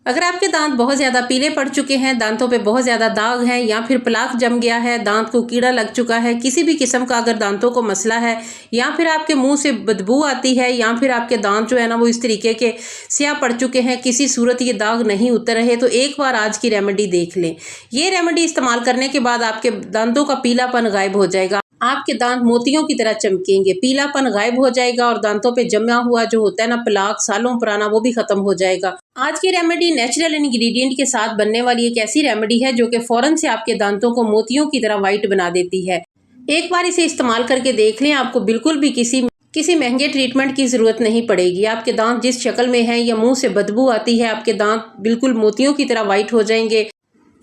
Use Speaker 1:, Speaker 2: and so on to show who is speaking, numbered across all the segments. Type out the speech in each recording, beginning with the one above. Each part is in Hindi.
Speaker 1: अगर आपके दांत बहुत ज़्यादा पीले पड़ चुके हैं, दांतों पे बहुत ज़्यादा दाग हैं या फिर प्लाक जम गया है, दांत को कीड़ा लग चुका है, किसी भी किस्म का अगर दांतों को मसला है, या फिर आपके मुंह से बदबू आती है, या फिर आपके दांत जो है ना वो इस तरीके के स्याह पड़ चुके हैं, किसी सूरत ये दाग नहीं उतर रहे, तो एक बार आज की रेमेडी देख लें। ये रेमेडी इस्तेमाल करने के बाद आपके दांतों का पीलापन गायब हो जाएगा, आपके दांत मोतियों की तरह चमकेंगे, पीलापन गायब हो जाएगा और दांतों पे जमा हुआ जो होता है ना प्लाक सालों पुराना, वो भी खत्म हो जाएगा। आज की रेमेडी नेचुरल इंग्रेडिएंट के साथ बनने वाली एक ऐसी रेमेडी है जो कि फौरन से आपके दांतों को मोतियों की तरह व्हाइट बना देती है। एक बार इसे इस्तेमाल करके देख लें, आपको बिल्कुल भी किसी महंगे ट्रीटमेंट की ज़रूरत नहीं पड़ेगी। आपके दांत जिस शक्ल में हैं या मुंह से बदबू आती है, आपके दांत बिल्कुल मोतियों की तरह व्हाइट हो जाएंगे।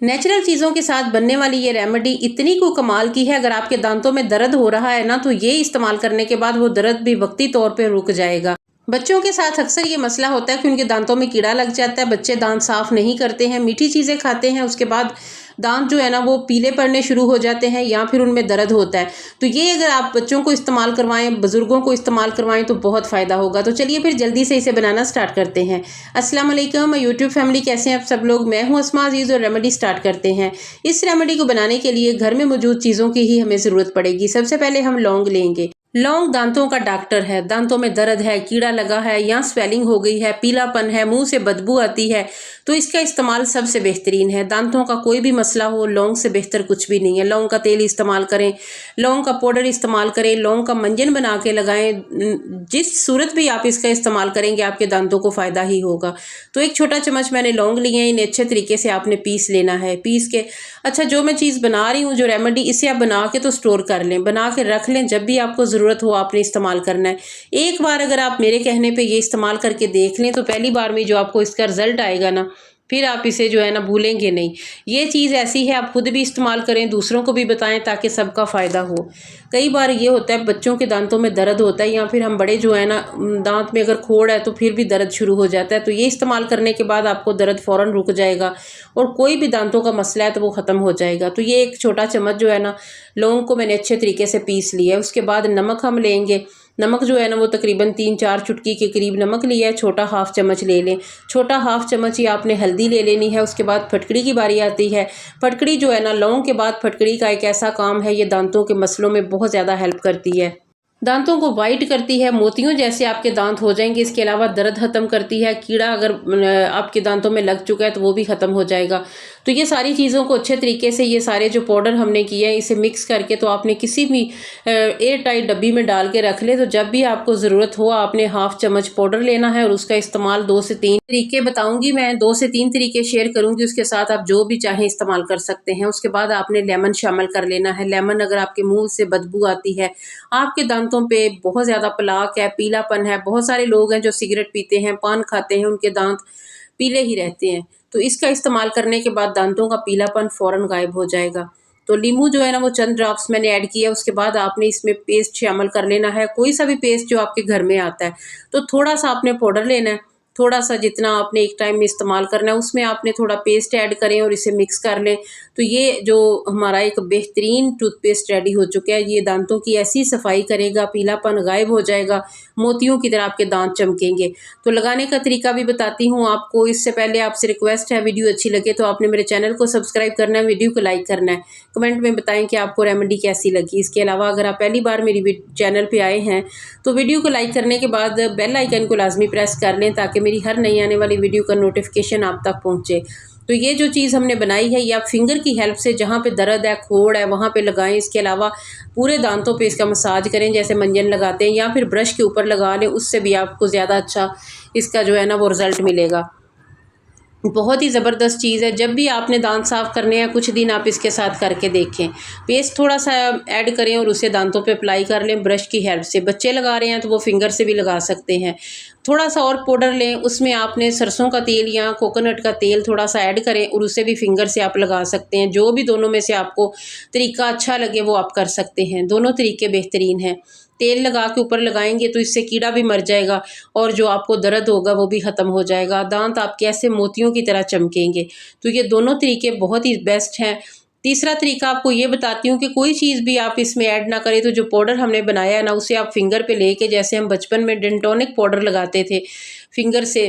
Speaker 1: नेचुरल चीज़ों के साथ बनने वाली ये रेमेडी इतनी को कमाल की है, अगर आपके दांतों में दर्द हो रहा है ना, तो ये इस्तेमाल करने के बाद वो दर्द भी वक्ती तौर पे रुक जाएगा। बच्चों के साथ अक्सर ये मसला होता है कि उनके दांतों में कीड़ा लग जाता है, बच्चे दांत साफ नहीं करते हैं, मीठी चीज़ें खाते हैं, उसके बाद दांत जो है ना वो पीले पड़ने शुरू हो जाते हैं या फिर उनमें दर्द होता है। तो ये अगर आप बच्चों को इस्तेमाल करवाएं, बुजुर्गों को इस्तेमाल करवाएं तो बहुत फ़ायदा होगा। तो चलिए फिर जल्दी से इसे बनाना स्टार्ट करते हैं। अस्सलाम वालेकुम यूट्यूब फैमिली, कैसे हैं आप सब लोग? मैं हूं अस्मा अजीज़ और रेमेडी स्टार्ट करते हैं। इस रेमेडी को बनाने के लिए घर में मौजूद चीज़ों की ही हमें ज़रूरत पड़ेगी। सबसे पहले हम लौंग लेंगे। लौंग दांतों का डॉक्टर है। दांतों में दर्द है, कीड़ा लगा है या स्वेलिंग हो गई है, पीलापन है, मुंह से बदबू आती है, तो इसका इस्तेमाल सबसे बेहतरीन है। दांतों का कोई भी मसला हो, लौंग से बेहतर कुछ भी नहीं है। लौंग का तेल इस्तेमाल करें, लौंग का पाउडर इस्तेमाल करें, लौंग का मंजन बना के लगाएं। जिस सूरत भी आप इसका इस्तेमाल करेंगे आपके दांतों को फ़ायदा ही होगा। तो एक छोटा चम्मच मैंने लौंग लिए हैं, इन्हें अच्छे तरीके से आपने पीस लेना है। पीस के अच्छा, जो मैं चीज़ बना रही हूँ, जो रेमेडी, इसे आप बना के तो स्टोर कर लें, बना के रख लें, जब भी आपको ज़रूरत हो आपने इस्तेमाल करना है। एक बार अगर आप मेरे कहने पे ये इस्तेमाल करके देख लें तो पहली बार में जो आपको इसका रिजल्ट आएगा ना, फिर आप इसे जो है ना भूलेंगे नहीं। ये चीज़ ऐसी है, आप खुद भी इस्तेमाल करें, दूसरों को भी बताएं ताकि सबका फ़ायदा हो। कई बार ये होता है बच्चों के दांतों में दर्द होता है या फिर हम बड़े जो है ना दांत में अगर खोड़ है तो फिर भी दर्द शुरू हो जाता है। तो ये इस्तेमाल करने के बाद आपको दर्द फ़ौरन रुक जाएगा और कोई भी दांतों का मसला है तो वो ख़त्म हो जाएगा। तो ये एक छोटा चम्मच जो है ना लौंग को मैंने अच्छे तरीके से पीस लिया है। उसके बाद नमक हम लेंगे। नमक जो है ना वो तकरीबन 3-4 चुटकी के करीब नमक लिया है, छोटा हाफ चम्मच ले लें। छोटा हाफ चम्मच ही आपने हल्दी ले लेनी है। उसके बाद फटकड़ी की बारी आती है। फटकड़ी जो है ना, लौंग के बाद फटकड़ी का एक ऐसा काम है, ये दांतों के मसलों में बहुत ज़्यादा हेल्प करती है, दांतों को वाइट करती है, मोतियों जैसे आपके दांत हो जाएंगे। इसके अलावा दर्द ख़त्म करती है, कीड़ा अगर आपके दांतों में लग चुका है तो वो भी ख़त्म हो जाएगा। तो ये सारी चीज़ों को अच्छे तरीके से, ये सारे जो पाउडर हमने किए हैं, इसे मिक्स करके तो आपने किसी भी एयर टाइट डब्बी में डाल के रख ले। तो जब भी आपको ज़रूरत हो आपने हाफ चम्मच पाउडर लेना है और उसका इस्तेमाल 2 से 3 तरीके बताऊंगी मैं, 2 से 3 तरीके शेयर करूंगी, उसके साथ आप जो भी चाहें इस्तेमाल कर सकते हैं। उसके बाद आपने लेमन शामिल कर लेना है। लेमन अगर आपके मुंह से बदबू आती है, आपके दांतों पे बहुत ज़्यादा प्लाक है, पीलापन है, बहुत सारे लोग हैं जो सिगरेट पीते हैं, पान खाते हैं, उनके दांत पीले ही रहते हैं, तो इसका इस्तेमाल करने के बाद दांतों का पीलापन फ़ौरन गायब हो जाएगा। तो नींबू जो है ना वो चंद ड्रॉप्स मैंने ऐड किया। उसके बाद आपने इसमें पेस्ट शामिल कर लेना है, कोई सा भी पेस्ट जो आपके घर में आता है। तो थोड़ा सा आपने पाउडर लेना है, थोड़ा सा जितना आपने एक टाइम में इस्तेमाल करना है उसमें आपने थोड़ा पेस्ट ऐड करें और इसे मिक्स कर लें। तो ये जो हमारा एक बेहतरीन टूथपेस्ट रेडी हो चुका है। ये दांतों की ऐसी सफाई करेगा, पीलापन गायब हो जाएगा, मोतियों की तरह आपके दांत चमकेंगे। तो लगाने का तरीका भी बताती हूँ आपको। इससे पहले आपसे रिक्वेस्ट है, वीडियो अच्छी लगे तो आपने मेरे चैनल को सब्सक्राइब करना है, वीडियो को लाइक करना है, कमेंट में बताएं कि आपको रेमेडी कैसी लगी। इसके अलावा अगर आप पहली बार मेरी चैनल पे आए हैं तो वीडियो को लाइक करने के बाद बेल आइकन को लाजमी प्रेस कर लें ताकि मेरी हर नई आने वाली वीडियो का नोटिफिकेशन आप तक पहुँचे। तो ये जो चीज़ हमने बनाई है, ये आप फिंगर की हेल्प से जहाँ पे दर्द है, खोड़ है, वहाँ पे लगाएं। इसके अलावा पूरे दांतों पे इसका मसाज करें, जैसे मंजन लगाते हैं, या फिर ब्रश के ऊपर लगा लें, उससे भी आपको ज़्यादा अच्छा इसका जो है ना वो रिज़ल्ट मिलेगा। बहुत ही ज़बरदस्त चीज़ है। जब भी आपने दांत साफ़ करने हैं कुछ दिन आप इसके साथ करके देखें। पेस्ट थोड़ा सा ऐड करें और उसे दांतों पे अप्लाई कर लें ब्रश की हेल्प से। बच्चे लगा रहे हैं तो वो फिंगर से भी लगा सकते हैं। थोड़ा सा और पाउडर लें, उसमें आपने सरसों का तेल या कोकोनट का तेल थोड़ा सा ऐड करें और उसे भी फिंगर से आप लगा सकते हैं। जो भी दोनों में से आपको तरीका अच्छा लगे वो आप कर सकते हैं, दोनों तरीके बेहतरीन हैं। तेल लगा के ऊपर लगाएंगे तो इससे कीड़ा भी मर जाएगा और जो आपको दर्द होगा वो भी ख़त्म हो जाएगा। दांत आपके ऐसे मोतियों की तरह चमकेंगे। तो ये दोनों तरीके बहुत ही बेस्ट हैं। तीसरा तरीका आपको ये बताती हूँ कि कोई चीज़ भी आप इसमें ऐड ना करें, तो जो पाउडर हमने बनाया है ना उसे आप फिंगर पे लेके, जैसे हम बचपन में डेंटोनिक पाउडर लगाते थे फिंगर से,